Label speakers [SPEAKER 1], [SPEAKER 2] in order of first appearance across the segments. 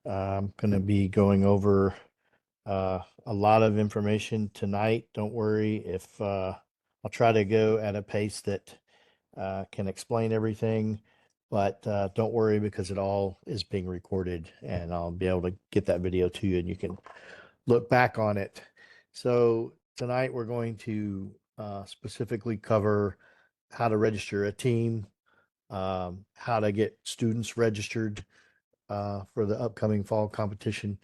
[SPEAKER 1] I'm going to be going over a lot of information tonight. Don't worry if I'll try to go at a pace that can explain everything, but don't worry because it all is being recorded and I'll be able to get that video to you and you can look back on it. So tonight we're going to specifically cover how to register a team, how to get students registered for the upcoming fall competition,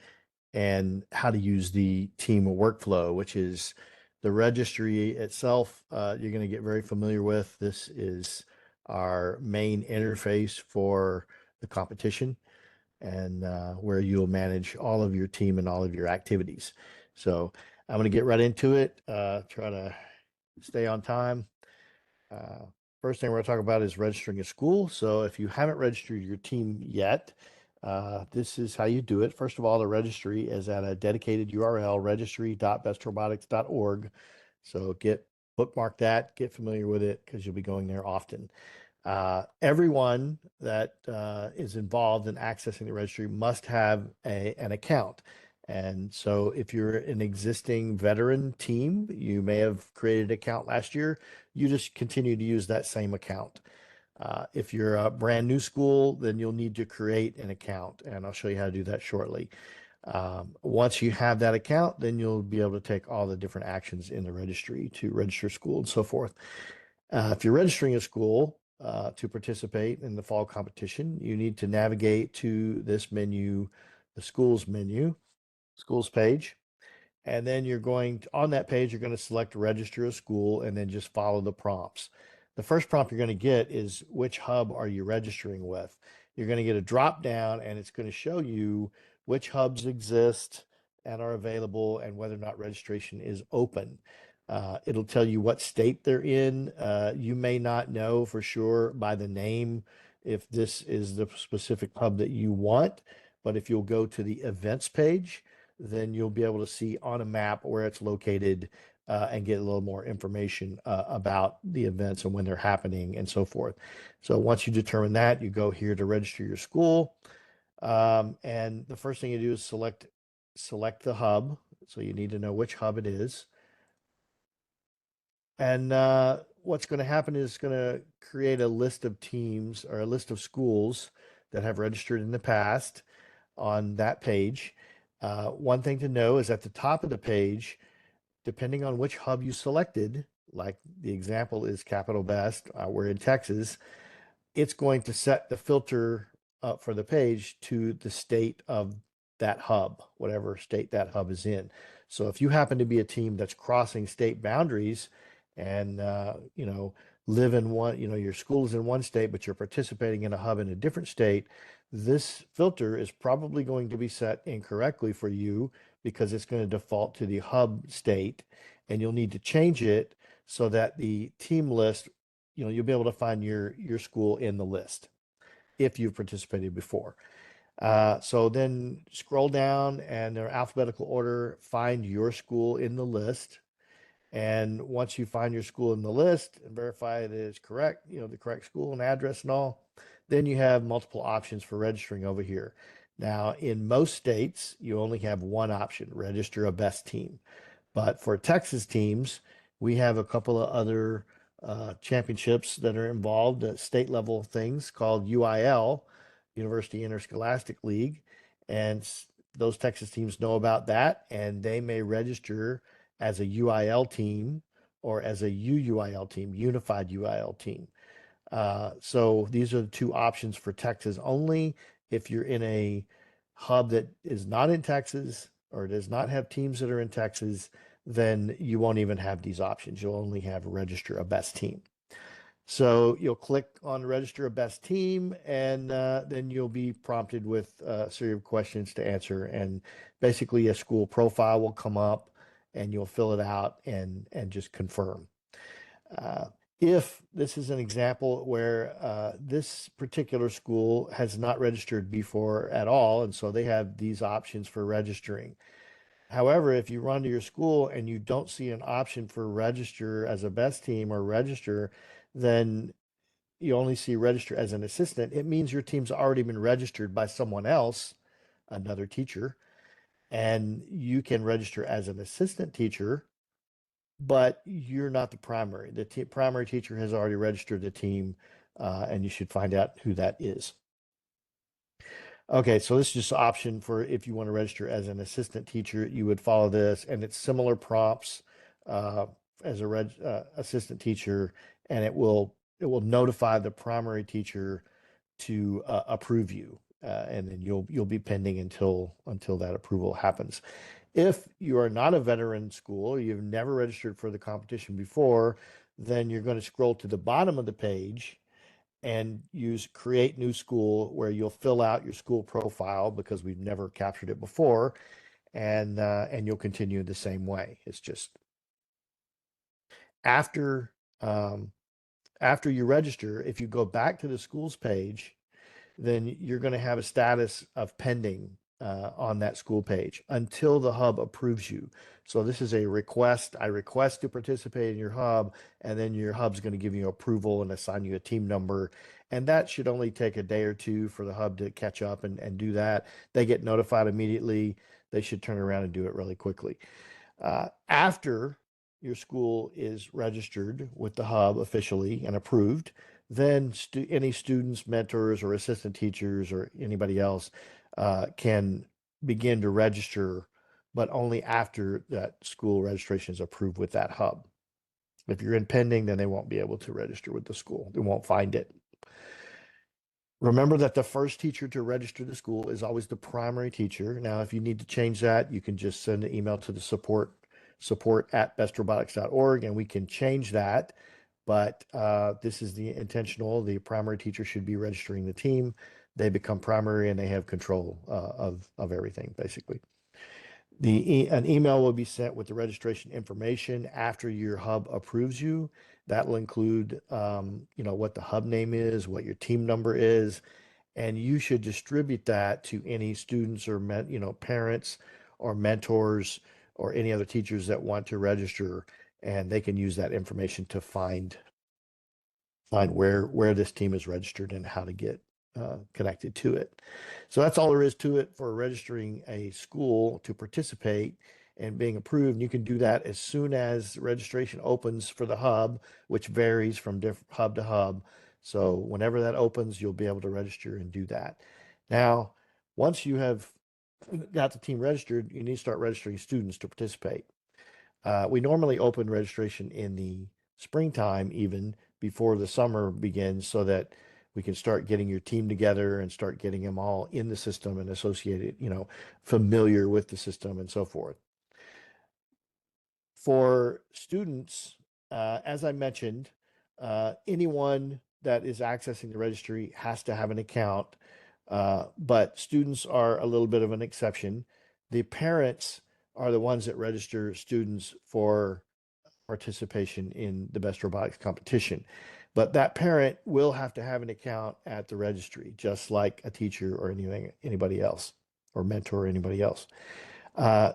[SPEAKER 1] and how to use the team workflow, which is the registry itself. You're going to get very familiar with. This is our main interface for the competition and where you'll manage all of your team and all of your activities. So I'm going to get right into it, try to stay on time. Uh, First thing we're going to talk about is registering a school. So if you haven't registered your team yet, this is how you do it. First of all, the registry is at a dedicated URL, registry.bestrobotics.org. So bookmark that, get familiar with it because you'll be going there often. Everyone that is involved in accessing the registry must have an account. And so if you're an existing veteran team, you may have created an account last year, you just continue to use that same account. If you're a brand new school, then you'll need to create an account, and I'll show you how to do that shortly. Once you have that account, then you'll be able to take all the different actions in the registry to register school and so forth. If you're registering a school to participate in the fall competition, you need to navigate to this menu, the schools menu, schools page. And then you're going to, on that page, you're going to select register a school and then just follow the prompts. The first prompt you're going to get is which hub are you registering with? You're going to get a drop down and it's going to show you which hubs exist and are available and whether or not registration is open. It'll tell you what state they're in. You may not know for sure by the name if this is the specific hub that you want, but if you'll go to the events page, then you'll be able to see on a map where it's located and get a little more information about the events and when they're happening and so forth. So once you determine that, you go here to register your school. And the first thing you do is select the hub. So you need to know which hub it is. And what's going to happen is it's going to create a list of teams or a list of schools that have registered in the past on that page. One thing to know is at the top of the page, depending on which hub you selected, like the example is Capital Best, we're in Texas, it's going to set the filter up for the page to the state of that hub, whatever state that hub is in. So if you happen to be a team that's crossing state boundaries and, live in one, your school is in one state, but you're participating in a hub in a different state, this filter is probably going to be set incorrectly for you because it's going to default to the hub state and you'll need to change it so that the team list, you'll be able to find your school in the list if you've participated before. So then scroll down and in alphabetical order, find your school in the list. And once you find your school in the list and verify that it's correct, the correct school and address and all, then you have multiple options for registering over here. Now, in most states, you only have one option, register a best team. But for Texas teams, we have a couple of other championships that are involved at state level things called UIL, University Interscholastic League. And those Texas teams know about that, and they may register as a UIL team or as a UUIL team, Unified UIL team. So these are the two options for Texas only. If you're in a hub that is not in Texas or does not have teams that are in Texas, then you won't even have these options. You'll only have register a best team. So you'll click on register a best team, and then you'll be prompted with a series of questions to answer. And basically, a school profile will come up, and you'll fill it out and just confirm. If this is an example where this particular school has not registered before at all, and so they have these options for registering. However, if you run to your school and you don't see an option for register as a best team or register, then you only see register as an assistant. It means your team's already been registered by someone else another teacher, and you can register as an assistant teacher, but you're not the primary. The primary teacher has already registered the team, and you should find out who that is. Okay, so this is just an option for if you want to register as an assistant teacher, you would follow this, and it's similar prompts uh, as a assistant teacher, and it will notify the primary teacher to approve you, and then you'll be pending until that approval happens. If you are not a veteran school, you've never registered for the competition before, then you're going to scroll to the bottom of the page and use create new school, where you'll fill out your school profile because we've never captured it before, and you'll continue the same way. It's just after um, after you register, if you go back to the schools page, then you're going to have a status of pending on that school page until the hub approves you. So this is a request. I request to participate in your hub, and then your hub's going to give you approval and assign you a team number. And that should only take a day or two for the hub to catch up and do that. They get notified immediately. They should turn around and do it really quickly. After your school is registered with the hub officially and approved, then any students, mentors, or assistant teachers, or anybody else can begin to register, but only after that school registration is approved with that hub. If you're in pending, then they won't be able to register with the school. They won't find it. Remember that the first teacher to register the school is always the primary teacher. Now, if you need to change that, you can just send an email to the support at bestrobotics.org, and we can change that. But this is the intentional. The primary teacher should be registering the team. They become primary and they have control of everything, basically. An email will be sent with the registration information after your hub approves you. That will include, what the hub name is, what your team number is, and you should distribute that to any students or parents or mentors or any other teachers that want to register, and they can use that information to find where this team is registered and how to get connected to it. So that's all there is to it for registering a school to participate and being approved. And you can do that as soon as registration opens for the hub, which varies from hub to hub. So whenever that opens, you'll be able to register and do that. Now, once you have got the team registered, you need to start registering students to participate. We normally open registration in the springtime, even before the summer begins, so that we can start getting your team together and start getting them all in the system and associated, familiar with the system and so forth. For students, as I mentioned, anyone that is accessing the registry has to have an account, but students are a little bit of an exception. The parents are the ones that register students for participation in the Best Robotics competition. But that parent will have to have an account at the registry, just like a teacher or anybody else, or mentor or anybody else.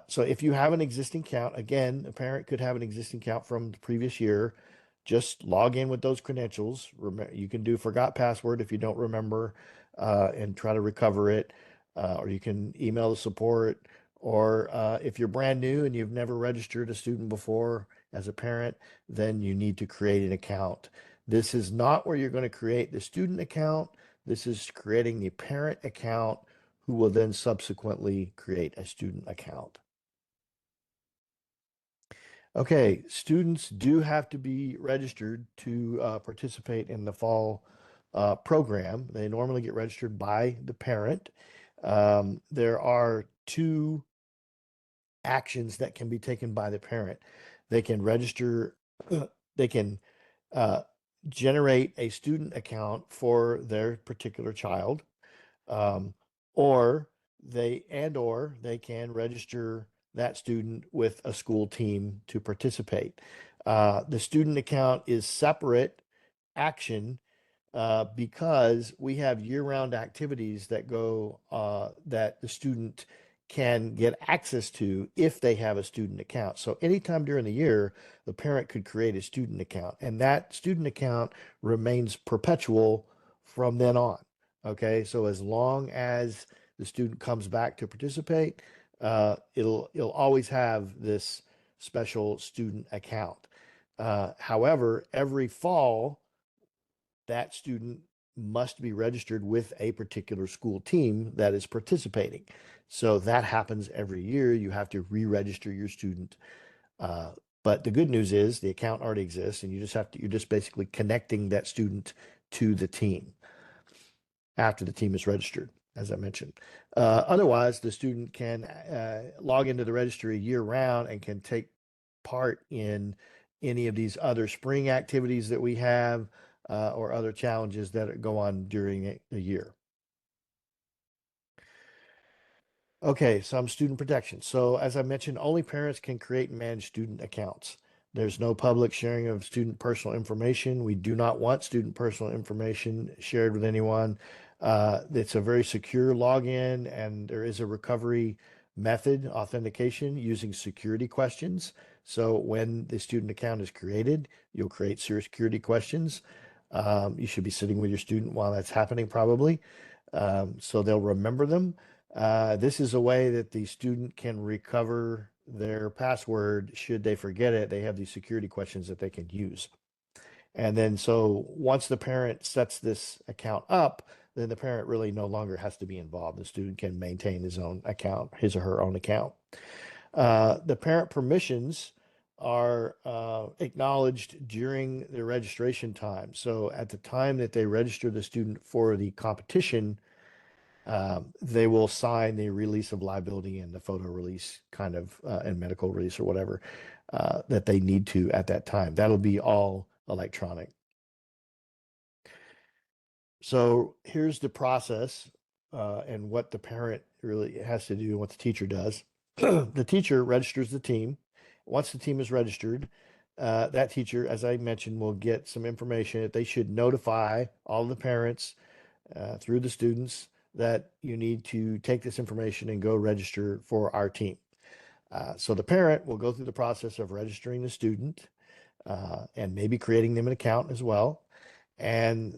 [SPEAKER 1] So if you have an existing account, again, a parent could have an existing account from the previous year. Just log in with those credentials. You can do forgot password if you don't remember, and try to recover it. Or you can email the support. Or if you're brand new and you've never registered a student before as a parent, then you need to create an account. This is not where you're going to create the student account. This is creating the parent account, who will then subsequently create a student account. Okay, students do have to be registered to participate in the fall program. They normally get registered by the parent. There are two actions that can be taken by the parent. They can register, they can uh, generate a student account for their particular child, um, or or they can register that student with a school team to participate. The student account is separate action because we have year-round activities that the student can get access to if they have a student account. So anytime during the year, the parent could create a student account, and that student account remains perpetual from then on. Okay, so as long as the student comes back to participate, it'll always have this special student account. However, every fall, that student must be registered with a particular school team that is participating. So that happens every year. You have to re-register your student. Uh, but the good news is the account already exists, and you're just basically connecting that student to the team after the team is registered, as I mentioned. Otherwise, the student can log into the registry year round and can take part in any of these other spring activities that we have, or other challenges that go on during the year. Okay, some student protection. So as I mentioned, only parents can create and manage student accounts. There's no public sharing of student personal information. We do not want student personal information shared with anyone. It's a very secure login, and there is a recovery method authentication using security questions. So when the student account is created, you'll create security questions. You should be sitting with your student while that's happening, probably. So they'll remember them. This is a way that the student can recover their password should they forget it. They have these security questions that they can use. And then so once the parent sets this account up, then the parent really no longer has to be involved. The student can maintain his own account, his or her own account. The parent permissions are acknowledged during the registration time. So at the time that they register the student for the competition, they will sign the release of liability and the photo release kind of, and medical release or whatever, that they need to at that time. That'll be all electronic. So here's the process, and what the parent really has to do and what the teacher does. The teacher registers the team. Once the team is registered, that teacher, as I mentioned, will get some information that they should notify all the parents, through the students, that you need to take this information and go register for our team. So the parent will go through the process of registering the student, and maybe creating them an account as well. And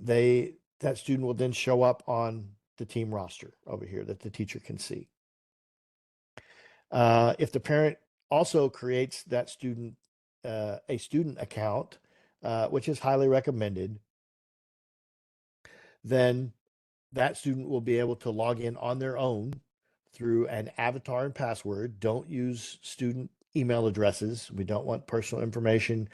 [SPEAKER 1] that student will then show up on the team roster over here that the teacher can see. If the parent also creates that student a student account, which is highly recommended, then that student will be able to log in on their own through an avatar and password. Don't use student email addresses. We don't want personal information.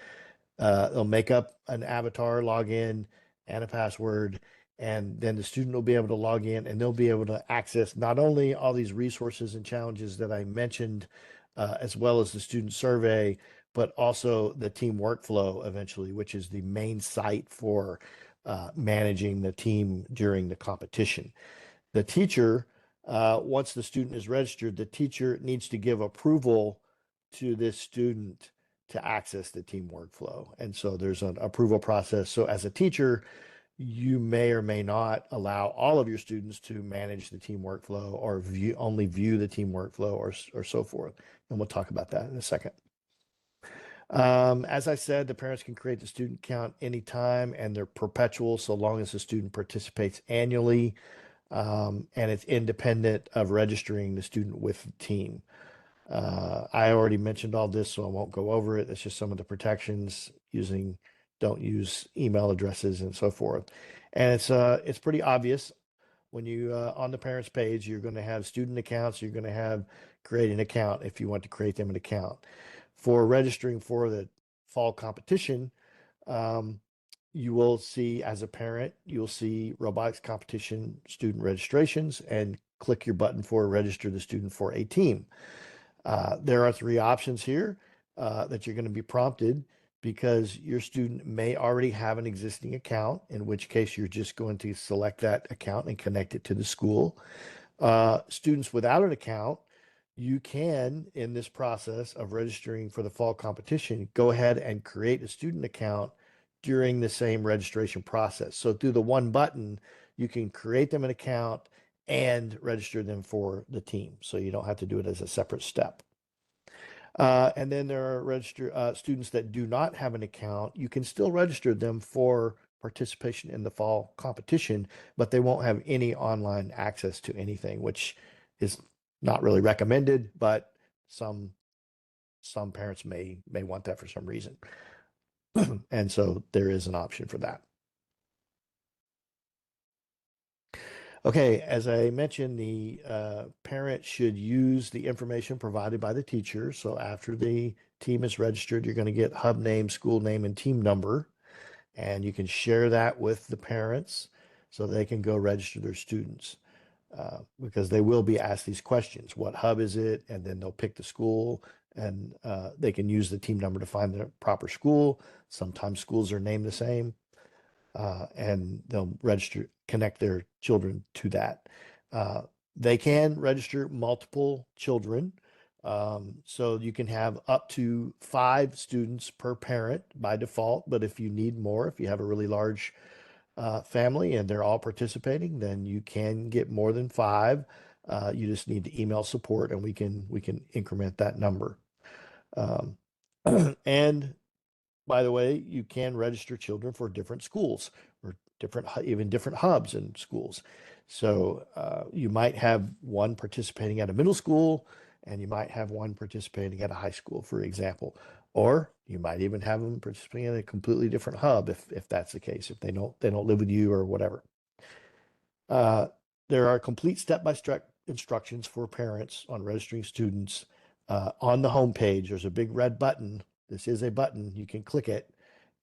[SPEAKER 1] They'll make up an avatar, log in, and a password, and then the student will be able to log in, and they'll be able to access not only all these resources and challenges that I mentioned, as well as the student survey, but also the team workflow eventually, which is the main site for managing the team during the competition. The teacher, once the student is registered, the teacher needs to give approval to this student to access the team workflow. And so there's an approval process. So as a teacher, you may or may not allow all of your students to manage the team workflow, or only view the team workflow, or so forth. And we'll talk about that in a second. As I said, the parents can create the student count anytime, and they're perpetual so long as the student participates annually, and it's independent of registering the student with the team. I already mentioned all this, so I won't go over it. It's just some of the protections don't use email addresses and so forth. And it's pretty obvious when you, on the parents page, you're going to have student accounts. You're going to have create an account if you want to create them an account. For registering for the fall competition, um, you will see, as a parent, you'll see Robotics Competition student registrations, and click your button for register the student for a team. There are three options here that you're going to be prompted, because your student may already have an existing account, in which case you're just going to select that account and connect it to the school. Students without an account, you can, in this process of registering for the fall competition, go ahead and create a student account during the same registration process. So through the one button, you can create them an account and register them for the team. So you don't have to do it as a separate step. And then there are students that do not have an account. You can still register them for participation in the fall competition, but they won't have any online access to anything, which is not really recommended, but some some parents may want that for some reason. And so there is an option for that. Okay, as I mentioned, the parent should use the information provided by the teacher. So after the team is registered, you're going to get hub name, school name, and team number. And you can share that with the parents so they can go register their students. Because they will be asked these questions. What hub is it? And then they'll pick the school, and they can use the team number to find the proper school. Sometimes schools are named the same, and they'll register, connect their children to that. Uh, they can register multiple children. So you can have up to 5 students per parent by default, but if you need more, if you have a really large family and they're all participating, then you can get more than 5. You just need to email support, and we can increment that number. Um, and by the way, you can register children for different schools or even different hubs in schools. So you might have one participating at a middle school, and you might have one participating at a high school, for example. Or you might even have them participating in a completely different hub if that's the case, if they don't live with you or whatever. Uh, there are complete step-by-step instructions for parents on registering students. On the home page, there's a big red button. This is a button. You can click it,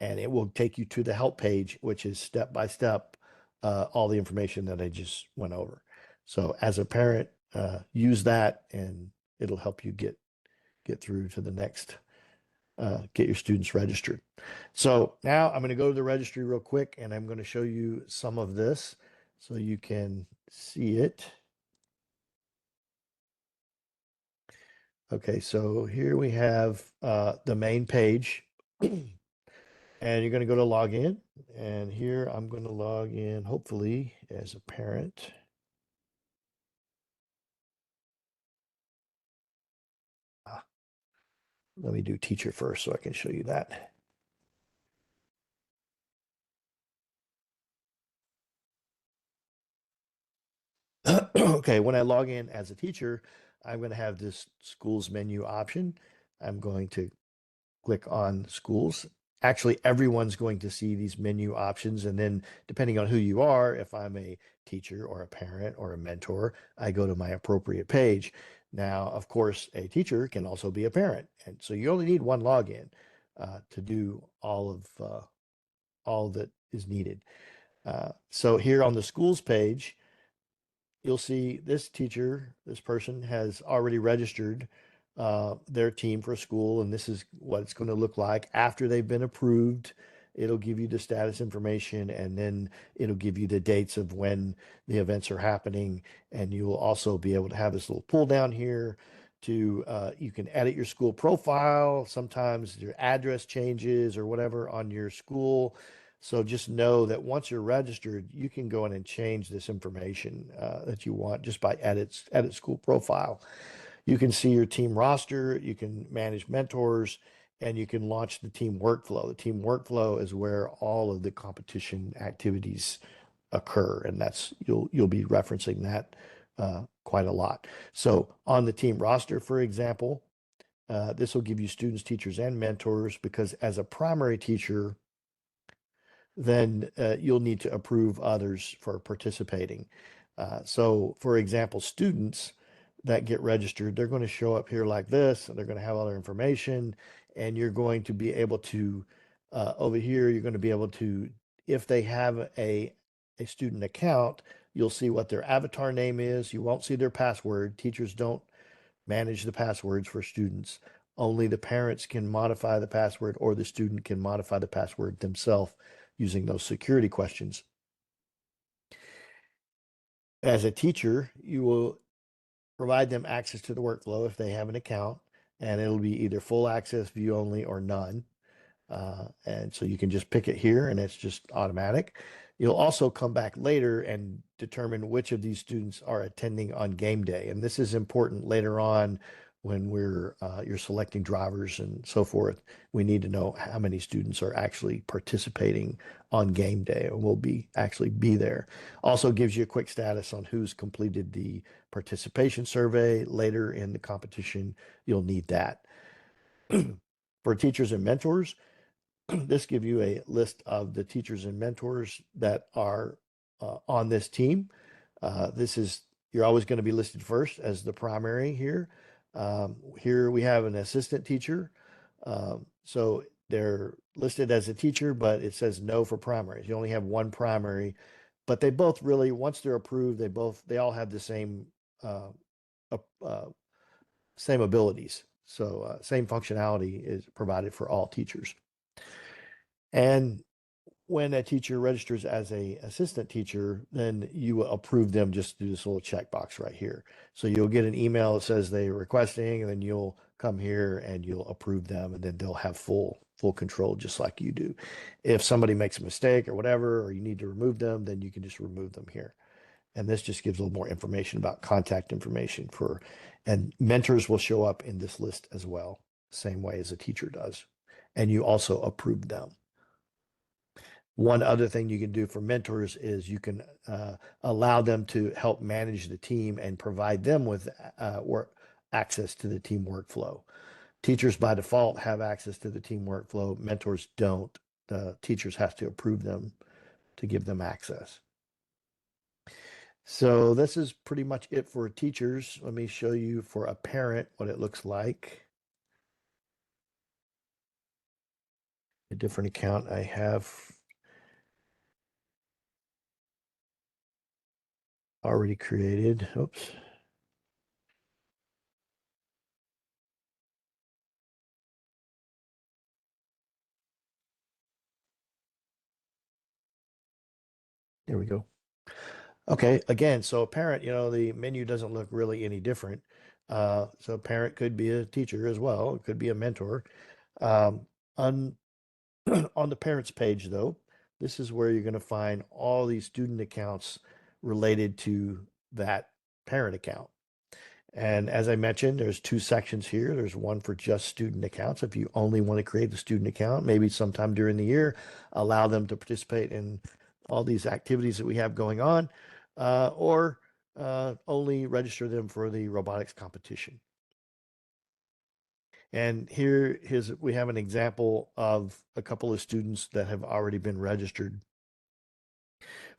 [SPEAKER 1] and it will take you to the help page, which is step by step, all the information that I just went over. So as a parent, use that, and it'll help you get through to the next, get your students registered. So now I'm going to go to the registry real quick, and I'm going to show you some of this so you can see it. Okay, so here we have the main page, and you're going to go to login. And here I'm going to log in, hopefully, as a parent. Ah, let me do teacher first so I can show you that. Okay, when I log in as a teacher, I'm going to have this schools menu option. I'm going to click on schools. Actually, everyone's going to see these menu options. And then depending on who you are, if I'm a teacher or a parent or a mentor, I go to my appropriate page. Now, of course, a teacher can also be a parent. And so you only need one login to do all that is needed. So here on the schools page, you'll see this teacher, this person has already registered their team for school, and this is what it's going to look like after they've been approved. It'll give you the status information, and then it'll give you the dates of when the events are happening. And you will also be able to have this little pull down here to you can edit your school profile. Sometimes your address changes or whatever on your school. So just know that once you're registered, you can go in and change this information that you want just by edit school profile. You can see your team roster, you can manage mentors, and you can launch the team workflow. The team workflow is where all of the competition activities occur, and that's you'll be referencing that quite a lot. So on the team roster, for example, this will give you students, teachers, and mentors because as a primary teacher, then you'll need to approve others for participating. So, for example, students that get registered, they're going to show up here like this, and they're going to have all their information, and you're going to be able to, over here, you're going to be able to, if they have a student account, you'll see what their avatar name is. You won't see their password. Teachers don't manage the passwords for students. Only the parents can modify the password, or the student can modify the password themselves using those security questions. As a teacher, you will provide them access to the workflow if they have an account, and it'll be either full access, view only, or none. And so you can just pick it here, and it's just automatic. You'll also come back later and determine which of these students are attending on game day. And this is important later on when you're selecting drivers and so forth. We need to know how many students are actually participating on game day and will be actually be there. Also gives you a quick status on who's completed the participation survey. Later in the competition, you'll need that. For teachers and mentors, this gives you a list of the teachers and mentors that are on this team. This is, you're always going to be listed first as the primary here. Here we have an assistant teacher. So they're listed as a teacher, but it says no for primaries. You only have one primary, but they both really, once they're approved, they all have the uh, uh, same abilities. So same functionality is provided for all teachers. And when a teacher registers as a assistant teacher, then you will approve them just through this little checkbox right here. So you'll get an email that says they're requesting, and then you'll come here and you'll approve them, and then they'll have full control just like you do. If somebody makes a mistake or whatever, or you need to remove them, then you can just remove them here. And this just gives a little more information about contact information for, and mentors will show up in this list as well, same way as a teacher does. And you also approve them. One other thing you can do for mentors is you can allow them to help manage the team and provide them with work access to the team workflow. Teachers by default have access to the team workflow. Mentors don't. The teachers have to approve them to give them access. So this is pretty much it for teachers. Let me show you for a parent what it looks like. A different account I have already created. Oops. There we go. Okay, again, so a parent, the menu doesn't look really any different. So a parent could be a teacher as well. It could be a mentor. Um, on on the parents page, though, this is where you're going to find all these student accounts related to that parent account. And as I mentioned, there's two sections here. There's one for just student accounts. If you only want to create the student account, maybe sometime during the year, allow them to participate in all these activities that we have going on, or only register them for the robotics competition. And we have an example of a couple of students that have already been registered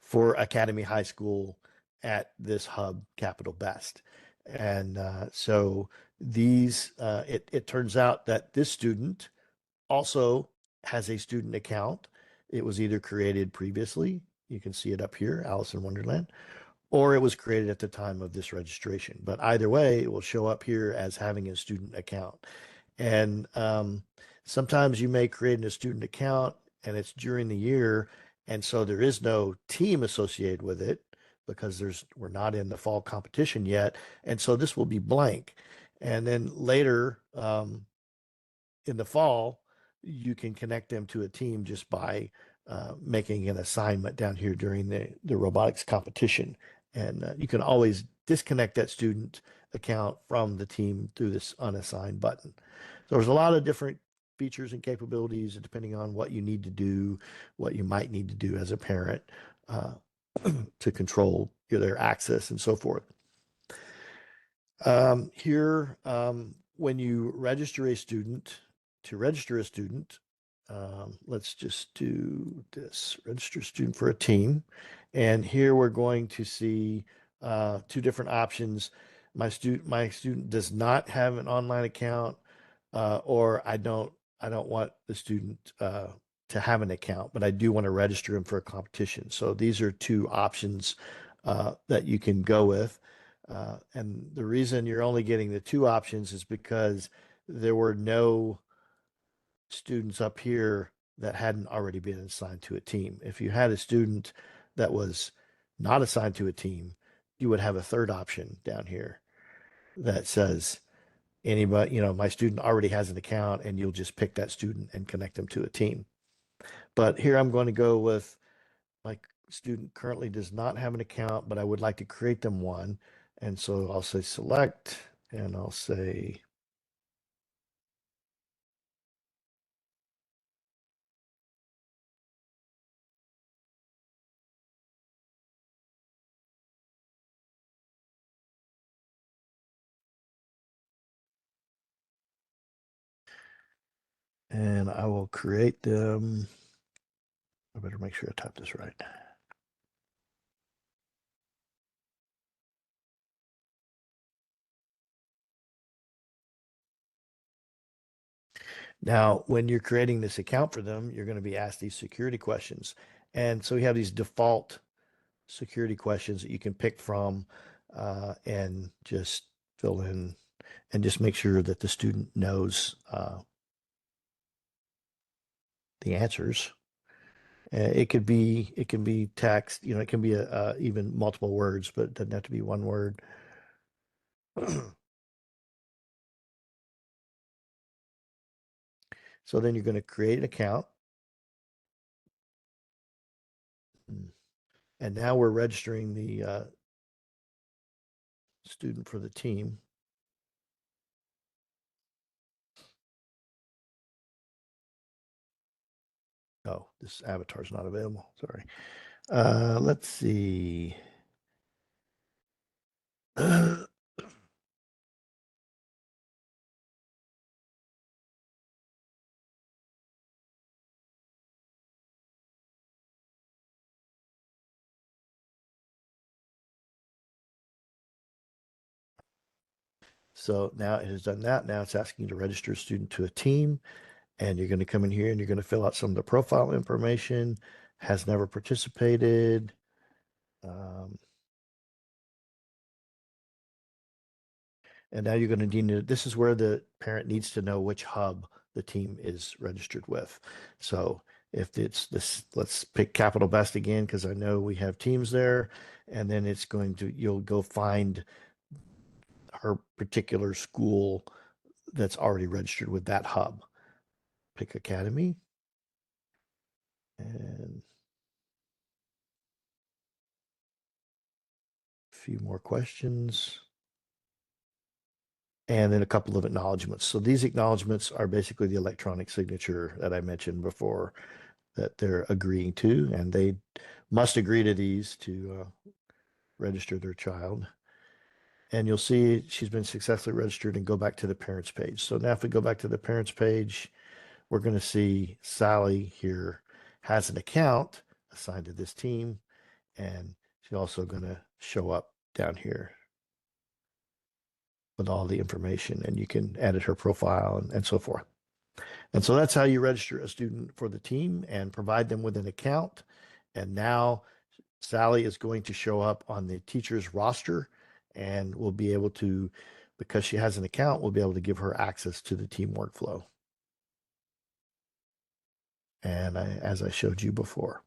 [SPEAKER 1] for Academy High School at this hub, Capital Best. And so it turns out that this student also has a student account. It was either created previously, you can see it up here, Alice in Wonderland, or it was created at the time of this registration. But either way, it will show up here as having a student account. And sometimes you may create a student account and it's during the year. And so there is no team associated with it because we're not in the fall competition yet. And so this will be blank. And then later in the fall, you can connect them to a team just by making an assignment down here during the robotics competition. And you can always disconnect that student account from the team through this unassigned button. So there's a lot of different features and capabilities depending on what you need to do, what you might need to do as a parent uh, to control their access and so forth. Here, when you register a student, to register a student, let's just do this, register student for a team. And here we're going to see two different options. My student does not have an online account, or I don't want the student to have an account, but I do want to register him for a competition. So these are two options that you can go with. And the reason you're only getting the two options is because there were no students up here that hadn't already been assigned to a team. If you had a student that was not assigned to a team, you would have a third option down here that says anybody, my student already has an account, and you'll just pick that student and connect them to a team. But here I'm going to go with my student currently does not have an account, but I would like to create them one. And so I'll say select, and I'll say And I will create them. I better make sure I type this right. Now, when you're creating this account for them, you're going to be asked these security questions. And so we have these default security questions that you can pick from and just fill in and just make sure that the student knows the answers. It can be text, you know, it can be even multiple words, but it doesn't have to be one word. So then you're going to create an account. And now we're registering the student for the team. Oh, this avatar is not available. Sorry. Let's see. So now it has done that. Now it's asking you to register a student to a team, and you're going to come in here and you're going to fill out some of the profile information. Has never participated. Um, and now you're going to need to, this is where the parent needs to know which hub the team is registered with. So if it's this, let's pick Capital Best again, because I know we have teams there. And then it's going to, you'll go find her particular school that's already registered with that hub. Pick Academy and a few more questions. And then a couple of acknowledgments. So these acknowledgments are basically the electronic signature that I mentioned before that they're agreeing to, and they must agree to these to register their child. And you'll see she's been successfully registered and go back to the parents page. So now if we go back to the parents page, we're going to see Sally here has an account assigned to this team, and she's also going to show up down here with all the information, and you can edit her profile and so forth. And so that's how you register a student for the team and provide them with an account. And now Sally is going to show up on the teacher's roster, and we'll be able to, because she has an account, we'll be able to give her access to the team workflow. And as I showed you before.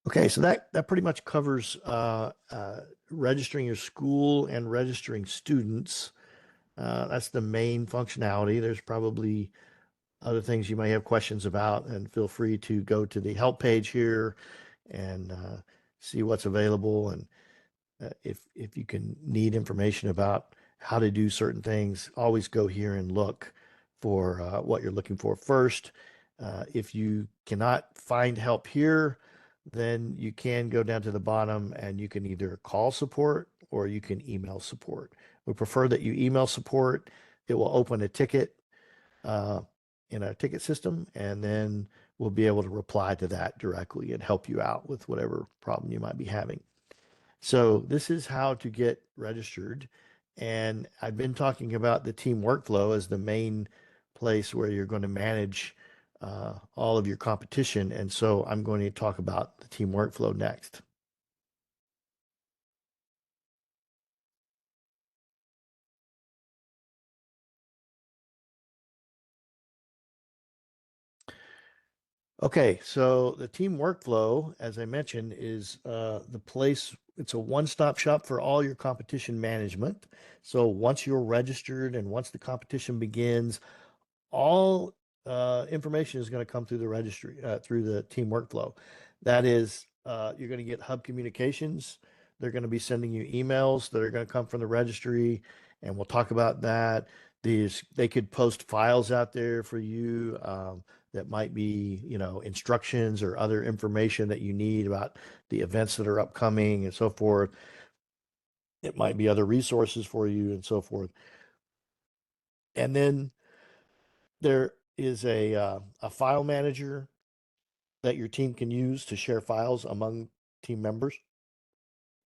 [SPEAKER 1] Okay, so that pretty much covers registering your school and registering students. That's the main functionality. There's probably other things you may have questions about, and feel free to go to the help page here and see what's available. And if you can need information about how to do certain things, always go here and look for what you're looking for first. If you cannot find help here, then you can go down to the bottom and you can either call support or you can email support. We prefer that you email support. It will open a ticket uh, in our ticket system, and then we'll be able to reply to that directly and help you out with whatever problem you might be having. So this is how to get registered. And I've been talking about the team workflow as the main place where you're going to manage all of your competition. And so I'm going to talk about the team workflow next. Okay, so the team workflow, as I mentioned, is the place, it's a one-stop shop for all your competition management. So once you're registered and once the competition begins, all information is going to come through the registry, through the team workflow. That is, you're going to get hub communications. They're going to be sending you emails that are going to come from the registry, and we'll talk about that. They could post files out there for you that might be, you know, instructions or other information that you need about the events that are upcoming and so forth. It might be other resources for you and so forth. And then There is a file manager that your team can use to share files among team members.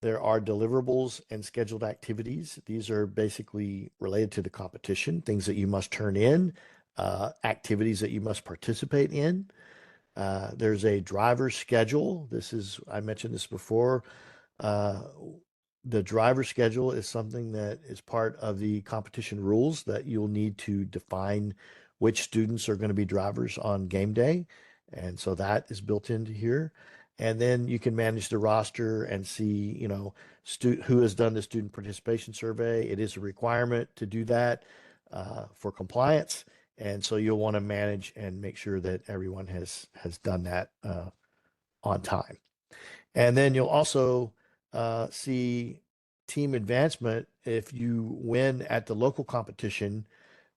[SPEAKER 1] There are deliverables and scheduled activities. These are basically related to the competition, things that you must turn in, activities that you must participate in. There's a driver schedule. I mentioned this before. Uh, the driver schedule is something that is part of the competition rules that you'll need to define which students are going to be drivers on game day. And so that is built into here. And then you can manage the roster and see, who has done the student participation survey. It is a requirement to do that for compliance. And so you'll want to manage and make sure that everyone has done that on time. And then you'll also see team advancement. If you win at the local competition,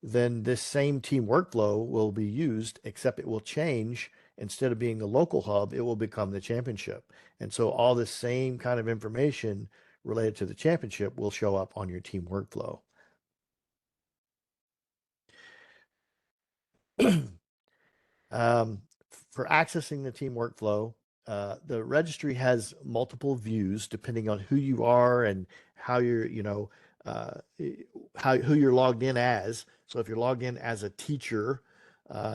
[SPEAKER 1] then this same team workflow will be used, except it will change. Instead of being the local hub, it will become the championship. And so all the same kind of information related to the championship will show up on your team workflow. Um, for accessing the team workflow, the registry has multiple views depending on who you are and how you're, uh, who you're logged in as. So if you're logged in as a teacher,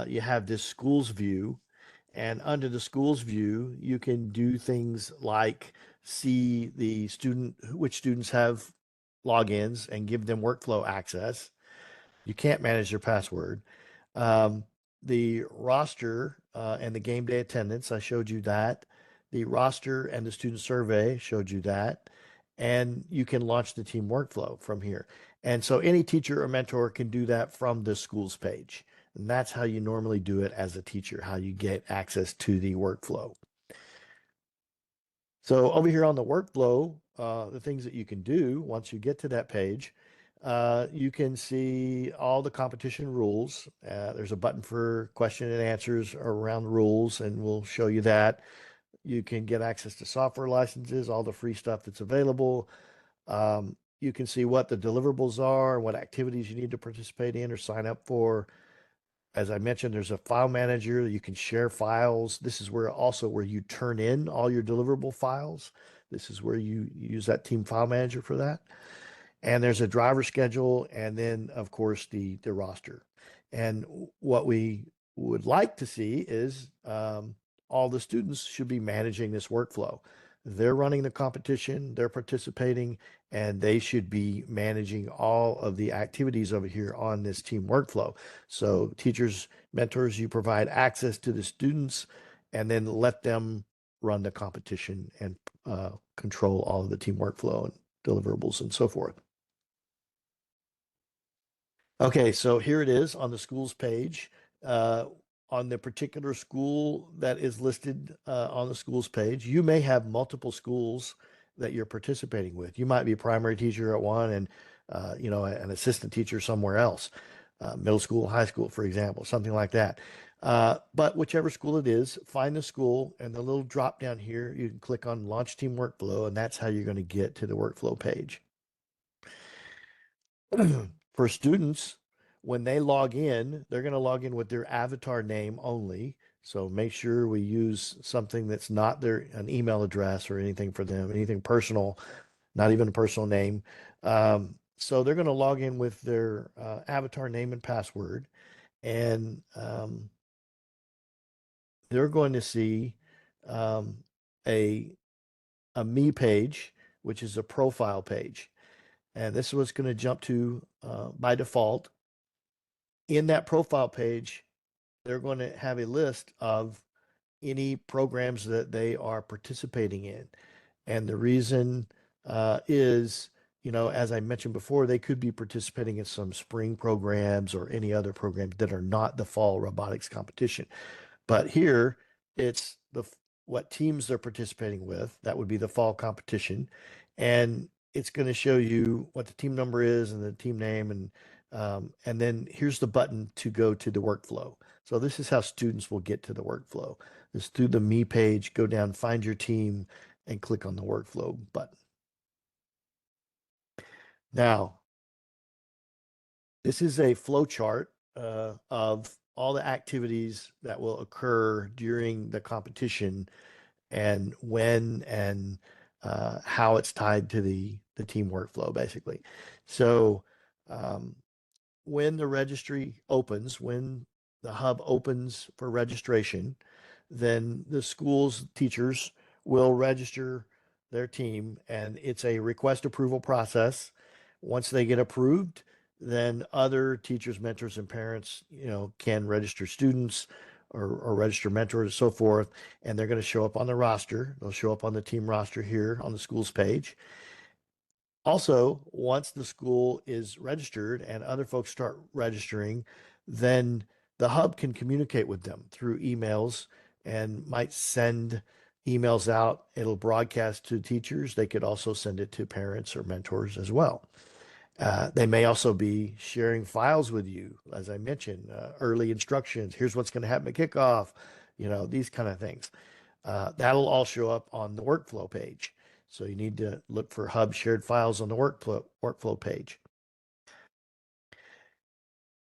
[SPEAKER 1] you have this schools view, and under the schools view, you can do things like see which students have logins and give them workflow access. You can't manage their password. Um, the roster and the game day attendance, I showed you that. The roster and the student survey showed you that. And you can launch the team workflow from here. And so any teacher or mentor can do that from the schools page. And that's how you normally do it as a teacher, how you get access to the workflow. So over here on the workflow, the things that you can do once you get to that page, you can see all the competition rules. There's a button for question and answers around the rules, and we'll show you that. You can get access to software licenses, all the free stuff that's available. You can see what the deliverables are, what activities you need to participate in or sign up for. As I mentioned, there's a file manager. You can share files. This is where you turn in all your deliverable files. This is where you use that team file manager for that. And there's a driver schedule, and then of course the roster. And what we would like to see is all the students should be managing this workflow. They're running the competition, they're participating, and they should be managing all of the activities over here on this team workflow. So teachers, mentors, you provide access to the students and then let them run the competition and control all of the team workflow and deliverables and so forth. Okay, so here it is on the schools page. Uh, on the particular school that is listed on the schools page, you may have multiple schools that you're participating with. You might be a primary teacher at one and an assistant teacher somewhere else, middle school, high school, for example, something like that. But whichever school it is, find the school and the little drop down here, you can click on Launch Team Workflow, and that's how you're going to get to the workflow page. For students, when they log in, they're going to log in with their avatar name only. So make sure we use something that's not an email address or anything for them, anything personal, not even a personal name. So they're going to log in with their avatar name and password, and they're going to see um, a me page, which is a profile page. And this is what's going to jump to by default. In that profile page, they're going to have a list of any programs that they are participating in. And the reason is, as I mentioned before, they could be participating in some spring programs or any other programs that are not the fall robotics competition. But here it's what teams they're participating with. That would be the fall competition. And it's going to show you what the team number is and the team name. And then here's the button to go to the workflow. So this is how students will get to the workflow. Just through the me page, go down, find your team, and click on the workflow button. Now, this is a flow chart of all the activities that will occur during the competition and when and how it's tied to the team workflow, basically. So um, when the registry opens, when the hub opens for registration, then the school's teachers will register their team, and it's a request approval process. Once they get approved, then other teachers, mentors, and parents, can register students or register mentors and so forth, and they're going to show up on the roster. They'll show up on the team roster here on the school's page. Also, once the school is registered and other folks start registering, then the hub can communicate with them through emails and might send emails out. It'll broadcast to teachers. They could also send it to parents or mentors as well. They may also be sharing files with you, as I mentioned, early instructions. Here's what's going to happen at kickoff, these kind of things. That'll all show up on the workflow page. So you need to look for hub shared files on the workflow page.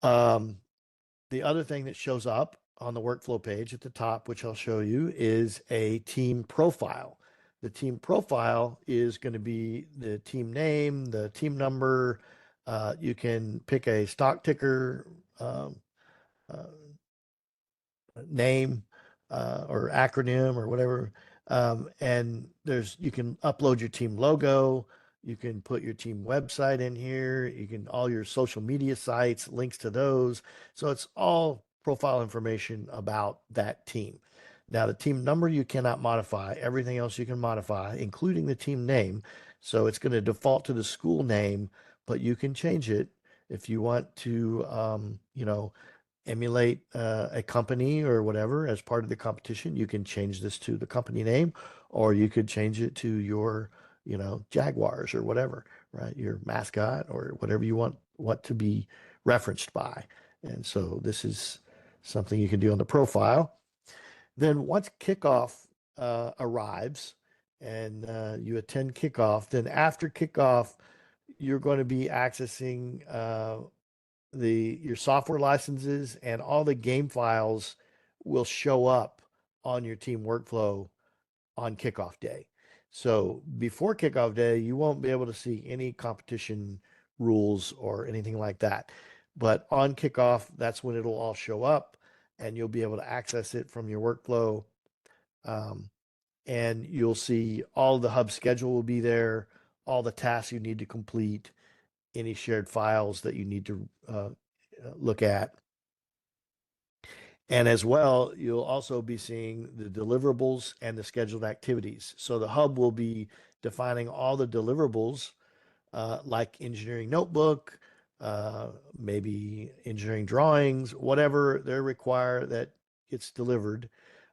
[SPEAKER 1] The other thing that shows up on the workflow page at the top, which I'll show you, is a team profile. The team profile is going to be the team name, the team number. You can pick a stock ticker, uh, name or acronym or whatever. And you can upload your team logo. You can put your team website in here. You can all your social media sites, links to those. So it's all profile information about that team. Now, the team number you cannot modify. Everything else you can modify, including the team name. So it's going to default to the school name, but you can change it if you want to, emulate a company or whatever as part of the competition. You can change this to the company name, or you could change it to your, Jaguars or whatever, right? Your mascot or whatever you want to be referenced by. And so this is something you can do on the profile. Then once kickoff arrives and you attend kickoff, then after kickoff, you're going to be accessing your software licenses and all the game files will show up on your team workflow on kickoff day. So before kickoff day, you won't be able to see any competition rules or anything like that. But on kickoff, that's when it'll all show up and you'll be able to access it from your workflow. And you'll see all the hub schedule will be there, all the tasks you need to complete, any shared files that you need to look at. And as well, you'll also be seeing the deliverables and the scheduled activities. So the hub will be defining all the deliverables like engineering notebook, maybe engineering drawings, whatever they require that gets delivered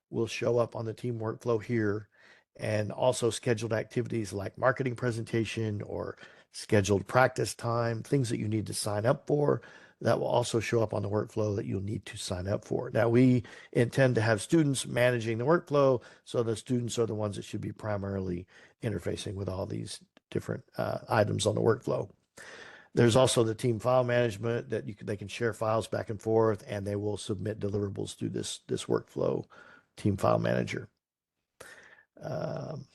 [SPEAKER 1] will show up on the team workflow here. And also scheduled activities like marketing presentation or scheduled practice time, things that you need to sign up for, that will also show up on the workflow that you'll need to sign up for. Now, we intend to have students managing the workflow, so the students are the ones that should be primarily interfacing with all these different items on the workflow. There's also the team file management that they can share files back and forth, and they will submit deliverables through this workflow team file manager. Um,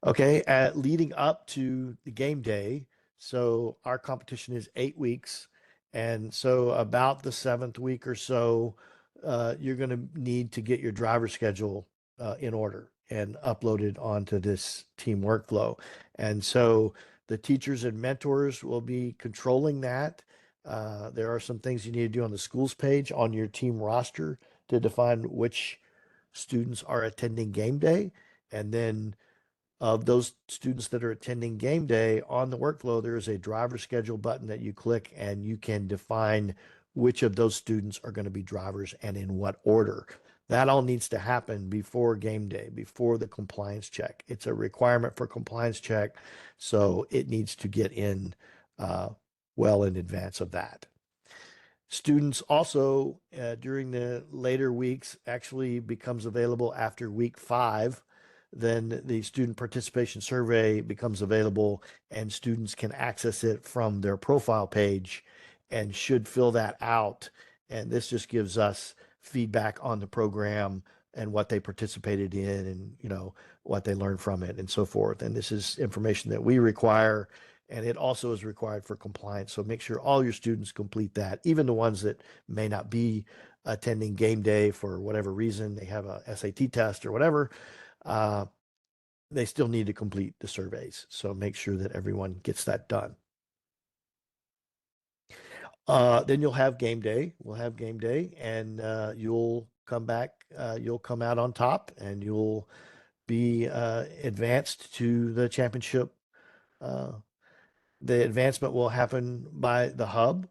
[SPEAKER 1] okay, leading up to the game day, so our competition is 8 weeks, and so about the 7th week or so, you're going to need to get your driver schedule in order and uploaded onto this team workflow. And so the teachers and mentors will be controlling that. There are some things you need to do on the schools page on your team roster to define which students are attending game day. And then of those students that are attending game day on the workflow, there is a driver schedule button that you click and you can define which of those students are going to be drivers and in what order. That all needs to happen before game day, before the compliance check. It's a requirement for compliance check, so it needs to get in well in advance of that. Students also during the later weeks actually becomes available after week 5. Then the student participation survey becomes available and students can access it from their profile page and should fill that out. And this just gives us feedback on the program and what they participated in and, what they learned from it and so forth. And this is information that we require, and it also is required for compliance. So make sure all your students complete that, even the ones that may not be attending game day for whatever reason, they have a SAT test or whatever. Uh, they still need to complete the surveys. So make sure that everyone gets that done. Then you'll have game day. We'll have game day, and you'll come back. You'll come out on top, and you'll be advanced to the championship. Uh, the advancement will happen by the hub.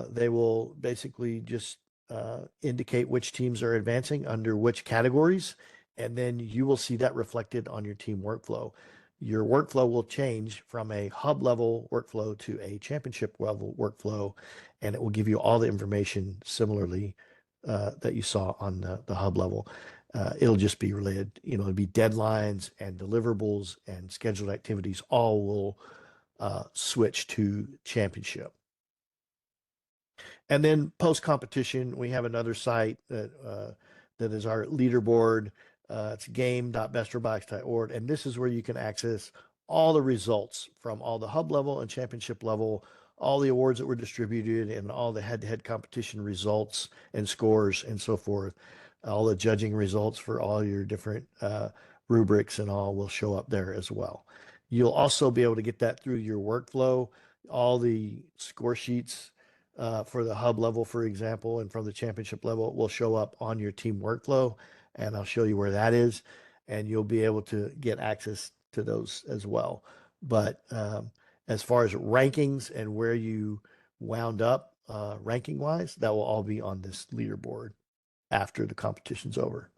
[SPEAKER 1] They will basically just indicate which teams are advancing under which categories, and then you will see that reflected on your team workflow. Your workflow will change from a hub level workflow to a championship level workflow, and it will give you all the information similarly that you saw on the hub level. It'll just be related, it'll be deadlines and deliverables and scheduled activities all will switch to championship. And then post competition, we have another site that is our leaderboard. It's game.bestrobotics.org, and this is where you can access all the results from all the hub level and championship level, all the awards that were distributed, and all the head-to-head competition results and scores and so forth. All the judging results for all your different rubrics and all will show up there as well. You'll also be able to get that through your workflow. All the score sheets for the hub level, for example, and from the championship level will show up on your team workflow. And I'll show you where that is. And you'll be able to get access to those as well. But as far as rankings and where you wound up ranking wise, that will all be on this leaderboard after the competition's over.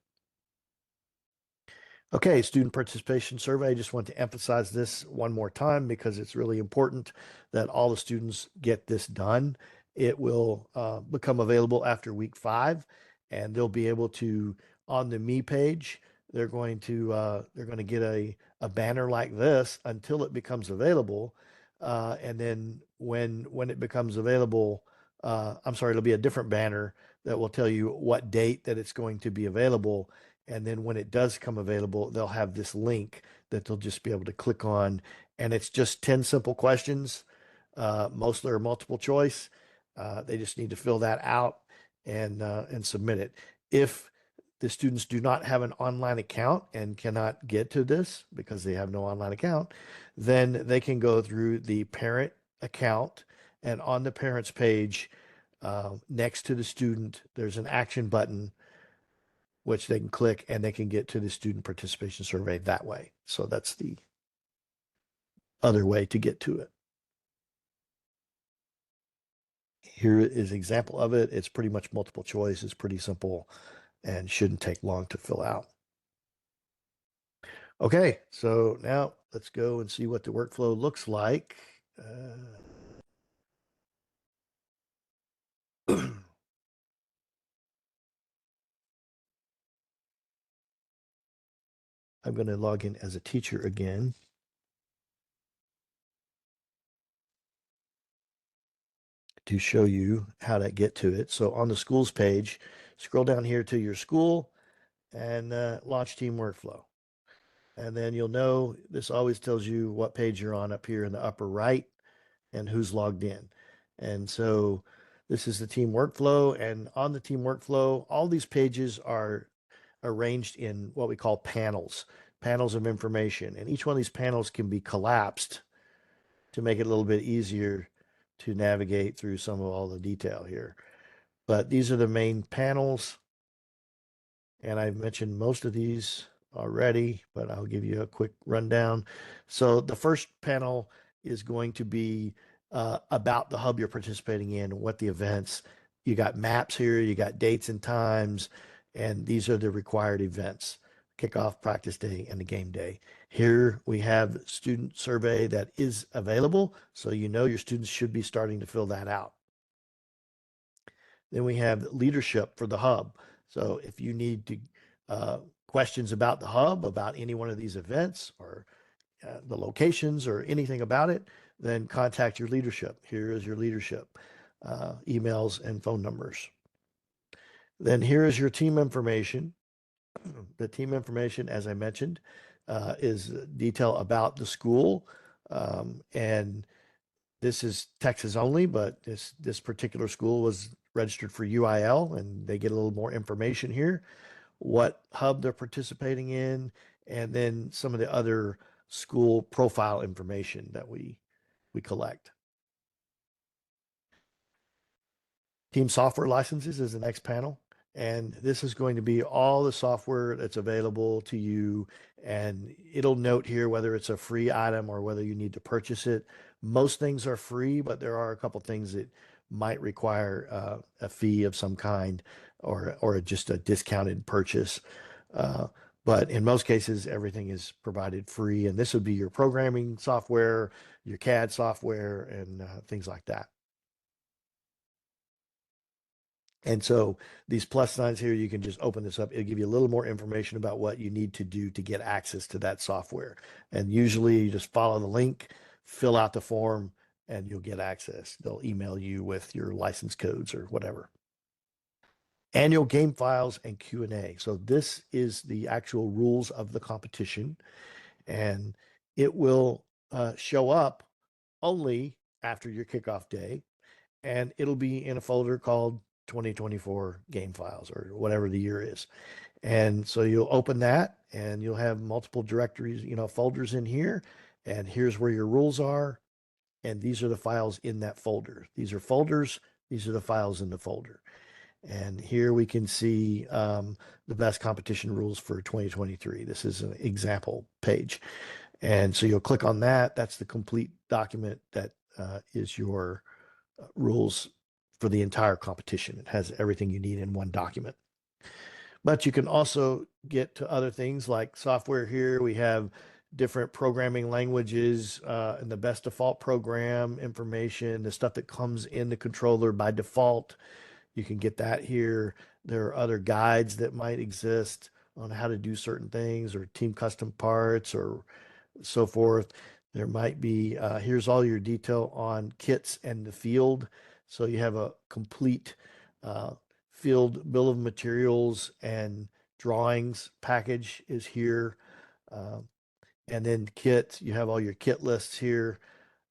[SPEAKER 1] Okay, student participation survey. I just want to emphasize this one more time because it's really important that all the students get this done. It will become available after week 5, and they'll be able to, on the me page, they're going to get a banner like this until it becomes available. And then when it becomes available, I'm sorry, it'll be a different banner that will tell you what date that it's going to be available. And then when it does come available, they'll have this link that they'll just be able to click on. And it's just 10 simple questions. Mostly are multiple choice. They just need to fill that out and submit it. If the students do not have an online account and cannot get to this because they have no online account, then they can go through the parent account, and on the parents page, next to the student, there's an action button which they can click and they can get to the student participation survey that way. So that's the other way to get to it. Here is an example of it. It's pretty much multiple choice. It's pretty simple and shouldn't take long to fill out. Okay, so now let's go and see what the workflow looks like. I'm going to log in as a teacher again. To show you how to get to it. So on the schools page, scroll down here to your school and launch team workflow. And then you'll know this always tells you what page you're on up here in the upper right and who's logged in. And so this is the team workflow. And on the team workflow, all these pages are arranged in what we call panels of information. And each one of these panels can be collapsed to make it a little bit easier to navigate through some of all the detail here. But these are the main panels. And I've mentioned most of these already, but I'll give you a quick rundown. So the first panel is going to be about the hub you're participating in, what the events. You got maps here, you got dates and times, and these are the required events: kickoff, practice day, and the game day. Here we have student survey that is available, so you know your students should be starting to fill that out. Then we have leadership for the hub. So if you need to questions about the hub, about any one of these events or the locations or anything about it, then contact your leadership. Here is your leadership. emails and phone numbers. Then here is your team information. The team information, as I mentioned, is detail about the school. And this is Texas only, but this particular school was registered for UIL, and they get a little more information here, what hub they're participating in, and then some of the other school profile information that we collect. Team software licenses is the next panel. And this is going to be all the software that's available to you. And it'll note here whether it's a free item or whether you need to purchase it. Most things are free, but there are a couple things that might require a fee of some kind or just a discounted purchase. But in most cases, everything is provided free. And this would be your programming software, your CAD software, and things like that. And so these plus signs here, you can just open this up. It'll give you a little more information about what you need to do to get access to that software. And usually you just follow the link, fill out the form, and you'll get access. They'll email you with your license codes or whatever. Annual game files and Q&A. So this is the actual rules of the competition, and it will show up only after your kickoff day, and it'll be in a folder called 2024 game files or whatever the year is. And so you'll open that and you'll have multiple directories, folders in here. And here's where your rules are. And these are the files in that folder. These are folders. These are the files in the folder. And here we can see the best competition rules for 2023. This is an example page. And so you'll click on that. That's the complete document that is your rules for the entire competition. It has everything you need in one document. But you can also get to other things like software here. We have different programming languages and the best default program information, the stuff that comes in the controller by default. You can get that here. There are other guides that might exist on how to do certain things or team custom parts or so forth. There might be, here's all your detail on kits and the field. So you have a complete field bill of materials and drawings package is here. And then kits, you have all your kit lists here.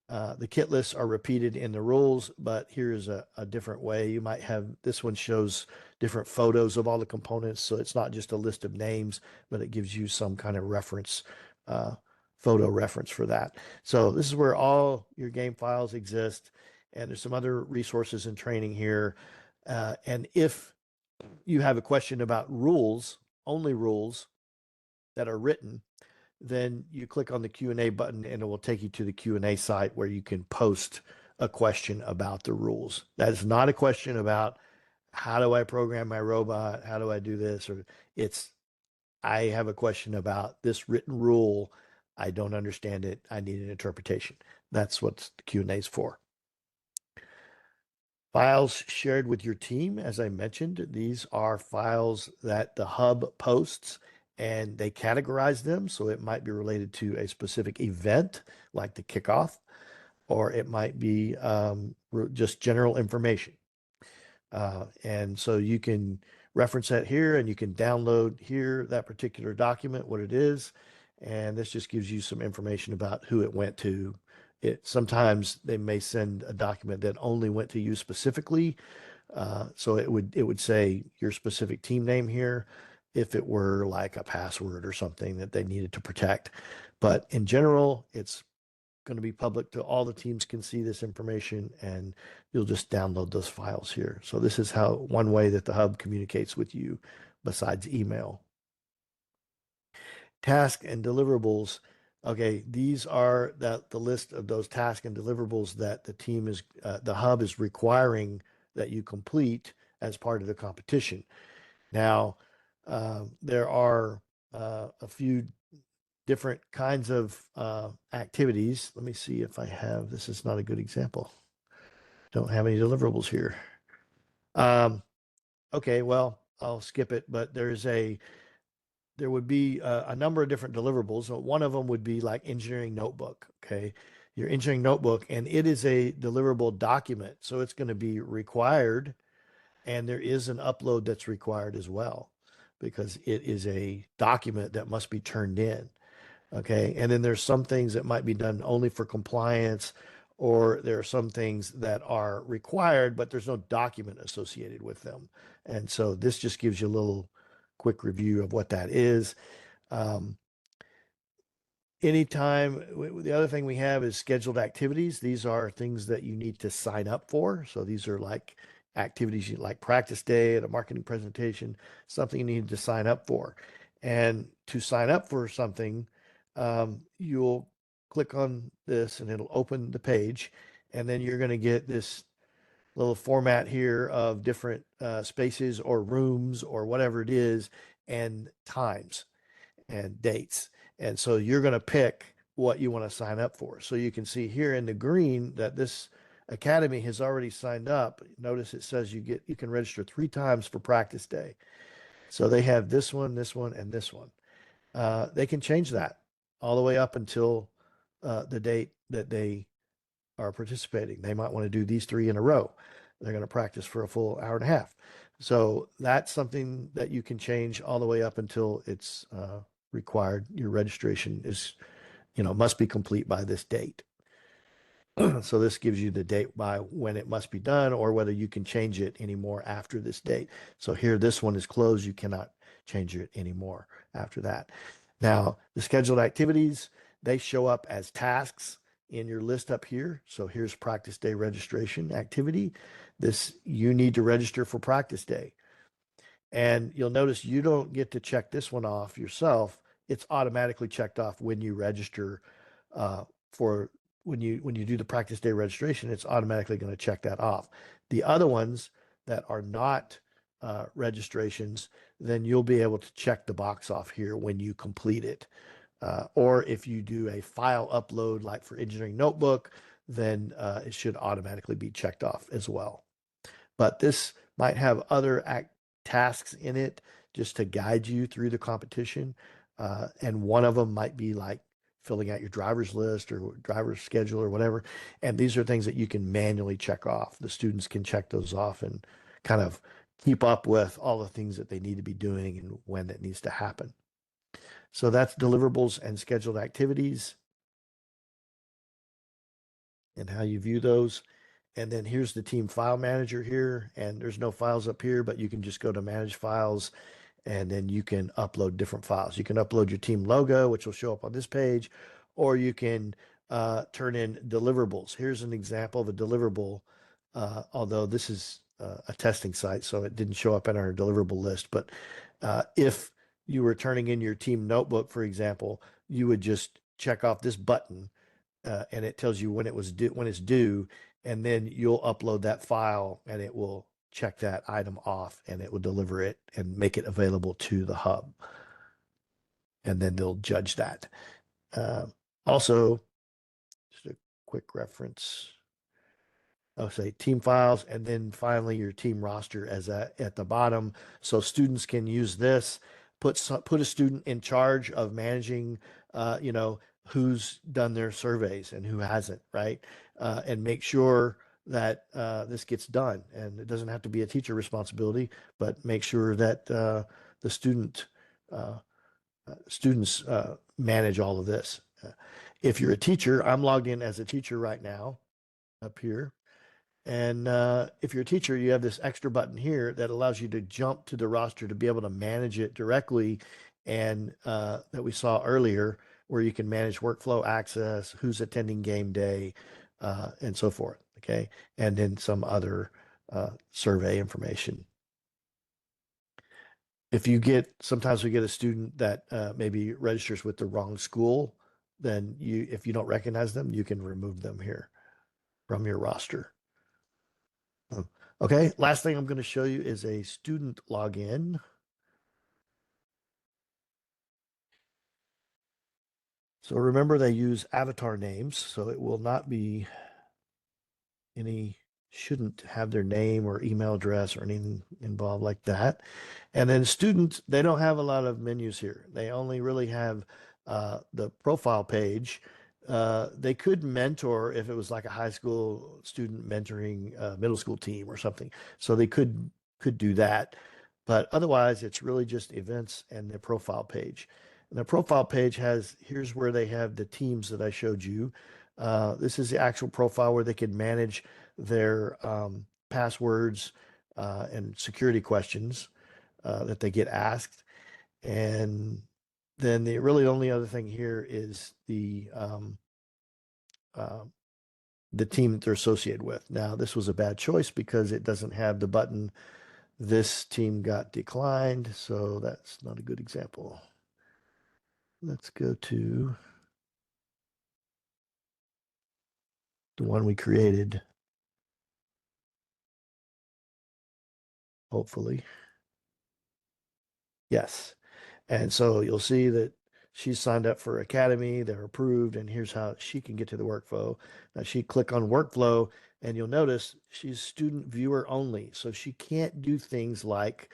[SPEAKER 1] The kit lists are repeated in the rules, but here's a different way. You might have, this one shows different photos of all the components. So it's not just a list of names, but it gives you some kind of reference, photo reference for that. So this is where all your game files exist. And there's some other resources and training here. And if you have a question about rules, only rules that are written, then you click on the Q&A button and it will take you to the Q&A site where you can post a question about the rules. That is not a question about how do I program my robot? How do I do this? Or it's, I have a question about this written rule. I don't understand it. I need an interpretation. That's what the Q&A is for. Files shared with your team, as I mentioned, these are files that the hub posts and they categorize them. So it might be related to a specific event like the kickoff, or it might be just general information. And so you can reference that here and you can download here that particular document, what it is. And this just gives you some information about who it went to. Sometimes they may send a document that only went to you specifically. So it would say your specific team name here if it were like a password or something that they needed to protect. But in general, it's going to be public to all the teams can see this information, and you'll just download those files here. So this is how one way that the hub communicates with you besides email. Task and deliverables. Okay, these are the list of those tasks and deliverables that the team is, the hub is requiring that you complete as part of the competition. Now, there are a few different kinds of activities. Let me see if I have, this is not a good example. Don't have any deliverables here. Okay, well, I'll skip it, but there would be a number of different deliverables. So one of them would be like engineering notebook. Okay. your engineering notebook, and it is a deliverable document. So it's going to be required, and there is an upload that's required as well because it is a document that must be turned in. Okay. And then there's some things that might be done only for compliance, or there are some things that are required, but there's no document associated with them. And so this just gives you a little quick review of what that is. Um, Anytime, the other thing we have is scheduled activities. These are things that you need to sign up for. So these are like activities like practice day at a marketing presentation, something you need to sign up for. And to sign up for something, you'll click on this and it'll open the page. And then you're going to get this little format here of different spaces or rooms or whatever it is, and times and dates. And so you're going to pick what you want to sign up for. So you can see here in the green that this academy has already signed up. Notice it says you can register 3 times for practice day. So they have this one, and this one. They can change that all the way up until the date that they are participating. They might want to do these 3 in a row. They're going to practice for a full hour and a half. So that's something that you can change all the way up until it's required. Your registration is, must be complete by this date. So this gives you the date by when it must be done, or whether you can change it anymore after this date. So here, this one is closed. You cannot change it anymore after that. Now, the scheduled activities, they show up as tasks in your list up here. So here's practice day registration activity. This, you need to register for practice day. And you'll notice you don't get to check this one off yourself. It's automatically checked off when you register for when you do the practice day registration. It's automatically going to check that off. The other ones that are not registrations, then you'll be able to check the box off here when you complete it. Or if you do a file upload, like for engineering notebook, then it should automatically be checked off as well. But this might have other tasks in it just to guide you through the competition. And one of them might be like filling out your driver's list or driver's schedule or whatever. And these are things that you can manually check off. The students can check those off and kind of keep up with all the things that they need to be doing and when it needs to happen. So that's deliverables and scheduled activities and how you view those. And then here's the team file manager here, and there's no files up here, but you can just go to manage files, and then you can upload different files. You can upload your team logo, which will show up on this page, or you can turn in deliverables. Here's an example of a deliverable, although this is a testing site, so it didn't show up in our deliverable list. But if you were turning in your team notebook, for example, you would just check off this button, and it tells you when it's due, and then you'll upload that file, and it will check that item off, and it will deliver it and make it available to the hub, and then they'll judge that. Also, just a quick reference. I'll say team files, and then finally your team roster at the bottom, so students can use this. Put a student in charge of managing, who's done their surveys and who hasn't, right? And make sure that this gets done. And it doesn't have to be a teacher responsibility, but make sure that the students manage all of this. If you're a teacher, I'm logged in as a teacher right now up here. And if you're a teacher, you have this extra button here that allows you to jump to the roster to be able to manage it directly. And that we saw earlier, where you can manage workflow access, who's attending game day, and so forth. Okay. And then some other survey information. Sometimes we get a student that maybe registers with the wrong school, then if you don't recognize them, you can remove them here from your roster. Okay, last thing I'm going to show you is a student login. So remember, they use avatar names, so it will not be shouldn't have their name or email address or anything involved like that. And then students, they don't have a lot of menus here. They only really have the profile page They could mentor if it was like a high school student mentoring a middle school team or something. So they could do that. But otherwise, it's really just events and their profile page. And the profile page has, here's where they have the teams that I showed you. This is the actual profile where they can manage their passwords and security questions that they get asked. And then the really only other thing here is uh, the team that they're associated with. Now, this was a bad choice because it doesn't have the button, this team got declined, so that's not a good example. Let's go to the one we created, hopefully. Yes. And so you'll see that she's signed up for Academy, they're approved, and here's how she can get to the workflow. Now she click on workflow, and you'll notice she's student viewer only. So she can't do things like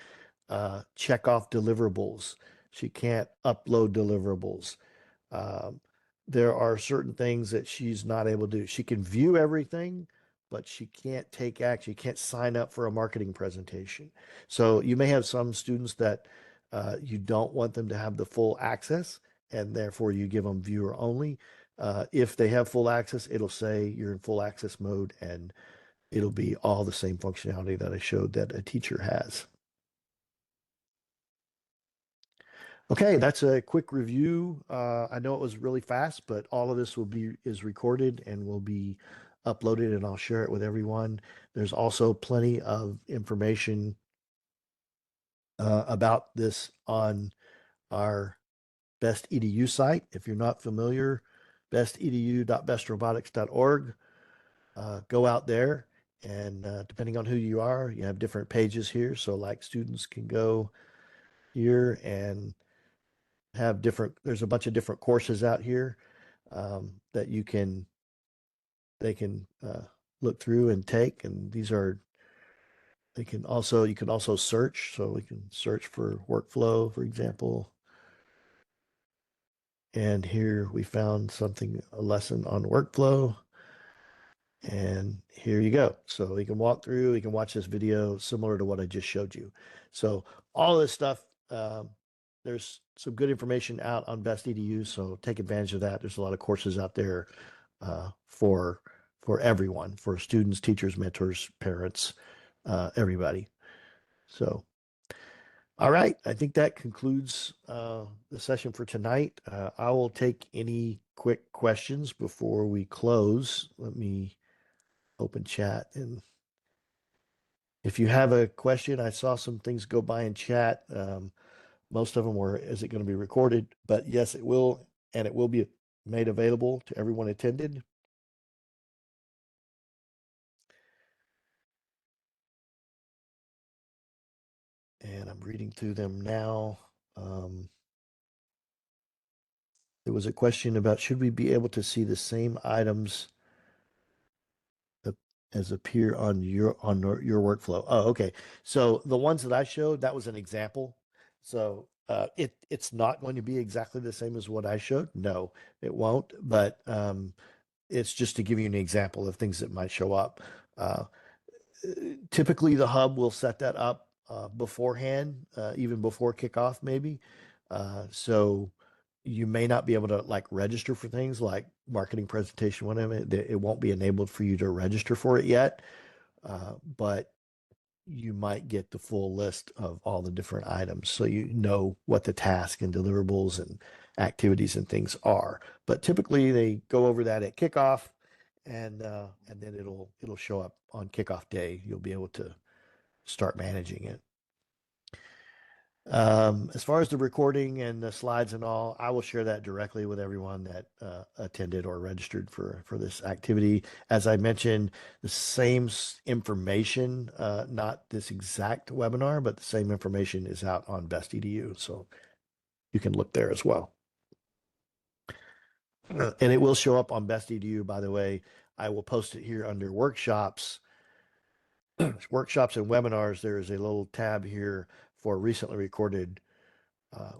[SPEAKER 1] check off deliverables. She can't upload deliverables. Um, there are certain things that she's not able to do. She can view everything, but she can't take action. She can't sign up for a marketing presentation. So you may have some students that you don't want them to have the full access, and therefore you give them viewer only. If they have full access, it'll say you're in full access mode, and it'll be all the same functionality that I showed that a teacher has. Okay, that's a quick review. I know it was really fast, but all of this will be is recorded and will be uploaded, and I'll share it with everyone. There's also plenty of information about this on our Best EDU site. If you're not familiar, bestedu.bestrobotics.org. Go out there, and depending on who you are, you have different pages here. So, like, students can go here and have different, there's a bunch of different courses out here that they can look through and take. And these are, you can also search. So we can search for workflow, for example. And here we found something, a lesson on workflow. And here you go. So you can walk through, you can watch this video similar to what I just showed you. So all this stuff, there's some good information out on Best EDU, so take advantage of that. There's a lot of courses out there for everyone, for students, teachers, mentors, parents, everybody. So, all right, I think that concludes the session for tonight. I will take any quick questions before we close. Let me open chat, and if you have a question, I saw some things go by in chat. Most of them were, is it going to be recorded? But yes, it will, and it will be made available to everyone attended. And I'm reading through them now. Um, there was a question about, should we be able to see the same items as appear on your workflow? Oh, okay. So the ones that I showed, that was an example. So it's not going to be exactly the same as what I showed. No, it won't. But it's just to give you an example of things that might show up. Uh, Typically, the hub will set that up beforehand, even before kickoff, maybe. So you may not be able to like register for things like marketing presentation, whatever. It won't be enabled for you to register for it yet, but you might get the full list of all the different items, so you know what the task and deliverables and activities and things are. But typically, they go over that at kickoff, and then it'll show up on kickoff day. You'll be able to start managing it. As far as the recording and the slides and all, I will share that directly with everyone that attended or registered for this activity. As I mentioned, the same information, not this exact webinar, but the same information is out on Best EDU, so you can look there as well. And it will show up on Best EDU, by the way. I will post it here under workshops. Workshops and webinars. There is a little tab here for recently recorded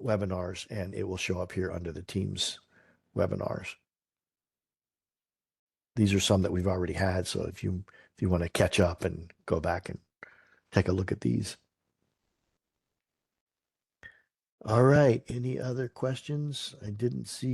[SPEAKER 1] webinars, and it will show up here under the Teams webinars. these are some that we've already had. So if you want to catch up and go back and take a look at these. All right. Any other questions? I didn't see